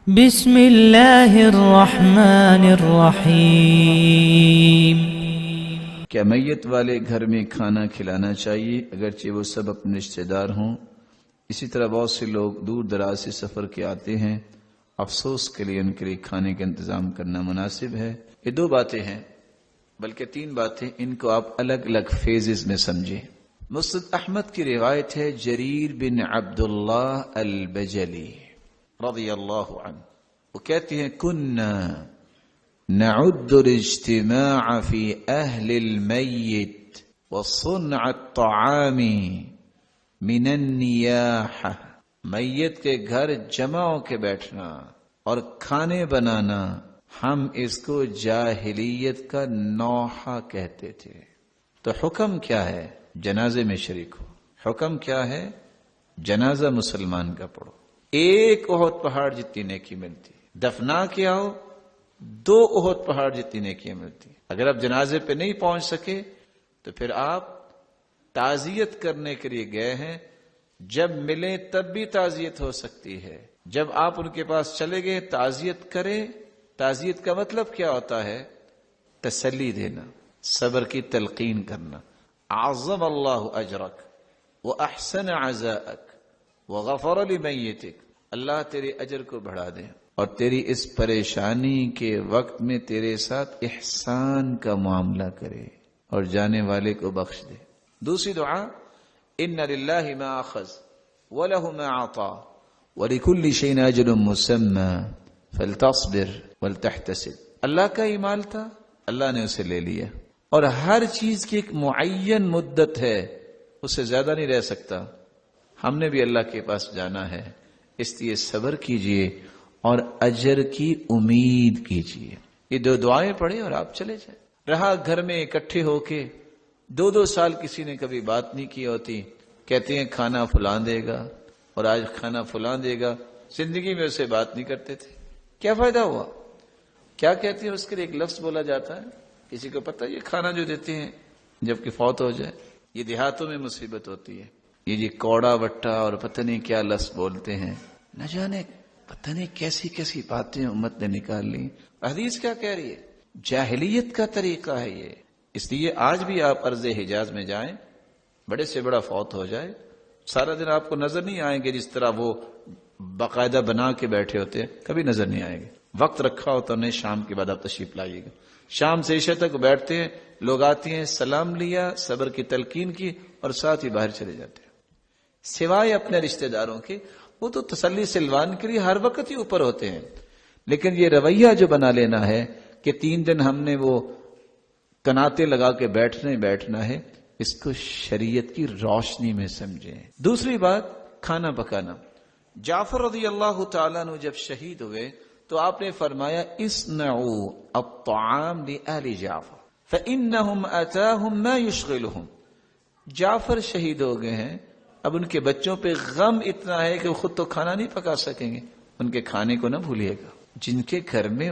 بسم اللہ الرحمن الرحیم۔ کیا میت والے گھر میں کھانا کھلانا چاہیے اگرچہ وہ سب اپنے رشتہ دار ہوں؟ اسی طرح بہت سے لوگ دور دراز سے سفر کے آتے ہیں، افسوس کے لیے ان کے لیے کھانے کا انتظام کرنا مناسب ہے؟ یہ دو باتیں ہیں، بلکہ تین باتیں، ان کو آپ الگ الگ فیزز میں سمجھیں۔ مسند احمد کی روایت ہے، جریر بن عبداللہ البجلی رضی اللہ عنہ، وہ کہتے ہیں کننا نعد الاجتماع في أهل الميت وصنع الطعام من النياحة، میت کے گھر جمع ہو کے بیٹھنا اور کھانے بنانا ہم اس کو جاہلیت کا نوحہ کہتے تھے۔ تو حکم کیا ہے؟ جنازے میں شریک ہو۔ حکم کیا ہے؟ جنازہ مسلمان کا پڑھو، ایک احد پہاڑ جتنی نیکی ملتی، دفنا کے آؤ 2 احد پہاڑ جتنی نیکیاں ملتی۔ اگر آپ جنازے پہ نہیں پہنچ سکے تو پھر آپ تعزیت کرنے کے لیے گئے ہیں، جب ملیں تب بھی تعزیت ہو سکتی ہے، جب آپ ان کے پاس چلے گئے تعزیت کریں۔ تعزیت کا مطلب کیا ہوتا ہے؟ تسلی دینا، صبر کی تلقین کرنا۔ اعظم اللہ اجرک واحسن عزاءک وغفر لمیتک، اللہ تیرے اجر کو بڑھا دے اور تیری اس پریشانی کے وقت میں تیرے ساتھ احسان کا معاملہ کرے اور جانے والے کو بخش دے۔ دوسری دعا، ان للہ ما اخذ وله ما اعطى ولكل شيء اجل مسمى فلتصبر ولتحتسب، اللہ کا ہی مال تھا، اللہ نے اسے لے لیا اور ہر چیز کی ایک معین مدت ہے، اس سے زیادہ نہیں رہ سکتا۔ ہم نے بھی اللہ کے پاس جانا ہے، اس لیے صبر کیجئے اور اجر کی امید کیجئے۔ یہ 2 دعائیں پڑھیں اور آپ چلے جائیں۔ رہا گھر میں اکٹھے ہو کے 2 سال کسی نے کبھی بات نہیں کی ہوتی، کہتے ہیں کھانا فلاں دے گا اور آج کھانا فلاں دے گا، زندگی میں اسے بات نہیں کرتے تھے، کیا فائدہ ہوا؟ کیا کہتے ہیں اس کے لیے ایک لفظ بولا جاتا ہے، کسی کو پتہ یہ کھانا جو دیتے ہیں جب کہ فوت ہو جائے، یہ دیہاتوں میں مصیبت ہوتی ہے، یہ جی کوڑا وٹا اور پتہ نہیں کیا لفظ بولتے ہیں، نہ جانے پتہ نہیں کیسی کیسی باتیں امت نے نکال لی۔ حدیث کیا کہہ رہی ہے؟ جاہلیت کا طریقہ ہے یہ۔ اس لیے آج بھی آپ ارض حجاز میں جائیں، بڑے سے بڑا فوت ہو جائے، سارا دن آپ کو نظر نہیں آئیں گے جس طرح وہ باقاعدہ بنا کے بیٹھے ہوتے ہیں، کبھی نظر نہیں آئیں گے۔ وقت رکھا ہوتا انہیں، شام کے بعد آپ تشریف لائیے گا، شام سے عشاء تک بیٹھتے ہیں، لوگ آتے ہیں، سلام لیا، صبر کی تلقین کی اور ساتھ ہی باہر چلے جاتے ہیں۔ سوائے اپنے رشتہ داروں کے، وہ تو تسلی سلوان کے لیے ہر وقت ہی اوپر ہوتے ہیں، لیکن یہ رویہ جو بنا لینا ہے کہ 3 دن ہم نے وہ کناتے لگا کے بیٹھنا ہے، اس کو شریعت کی روشنی میں سمجھیں۔ دوسری بات، کھانا پکانا۔ جعفر رضی اللہ تعالیٰ عنہ جب شہید ہوئے تو آپ نے فرمایا اصنعوا الطعام لأہل جعفر فإنہم آتاہم ما یشغلہم۔ جعفر شہید ہو گئے ہیں، اب ان کے بچوں پہ غم اتنا ہے کہ وہ خود تو کھانا نہیں پکا سکیں گے، ان کے کھانے کو نہ بھولیے گا۔ جن کے گھر میں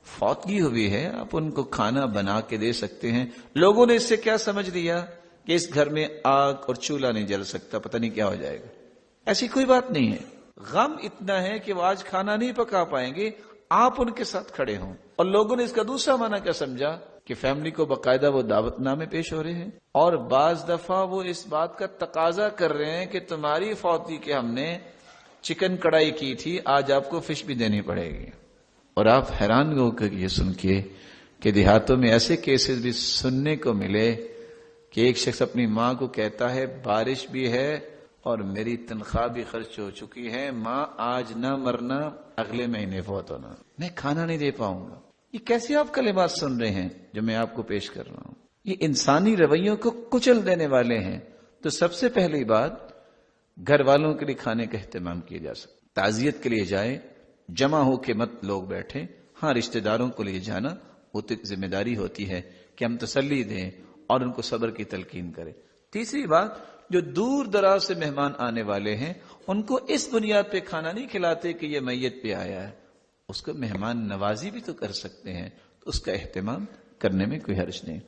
فوتگی ہوئی ہے آپ ان کو کھانا بنا کے دے سکتے ہیں۔ لوگوں نے اس سے کیا سمجھ لیا کہ اس گھر میں آگ اور چولہا نہیں جل سکتا، پتہ نہیں کیا ہو جائے گا۔ ایسی کوئی بات نہیں ہے، غم اتنا ہے کہ وہ آج کھانا نہیں پکا پائیں گے، آپ ان کے ساتھ کھڑے ہوں۔ اور لوگوں نے اس کا دوسرا معنی کیا سمجھا کہ فیملی کو باقاعدہ وہ دعوت نامے پیش ہو رہے ہیں، اور بعض دفعہ وہ اس بات کا تقاضا کر رہے ہیں کہ تمہاری فوتی کے ہم نے چکن کڑھائی کی تھی، آج آپ کو فش بھی دینی پڑے گی۔ اور آپ حیران ہو کر یہ سن کے کہ دیہاتوں میں ایسے کیسز بھی سننے کو ملے کہ ایک شخص اپنی ماں کو کہتا ہے بارش بھی ہے اور میری تنخواہ بھی خرچ ہو چکی ہے، ماں آج نہ مرنا اگلے مہینے فوت ہونا، میں کھانا نہیں دے پاؤں گا۔ یہ کیسے آپ کلمات سن رہے ہیں جو میں آپ کو پیش کر رہا ہوں؟ یہ انسانی رویوں کو کچل دینے والے ہیں۔ تو سب سے پہلی بات، گھر والوں کے لیے کھانے کا اہتمام کیا جا سکتا۔ تعزیت کے لیے جائیں، جمع ہو کے مت لوگ بیٹھیں۔ ہاں، رشتہ داروں کو لے جانا وہ تو ذمہ داری ہوتی ہے کہ ہم تسلی دیں اور ان کو صبر کی تلقین کریں۔ تیسری بات، جو دور دراز سے مہمان آنے والے ہیں ان کو اس بنیاد پہ کھانا نہیں کھلاتے کہ یہ میت پہ آیا ہے، اس کو مہمان نوازی بھی تو کر سکتے ہیں، تو اس کا اہتمام کرنے میں کوئی حرج نہیں۔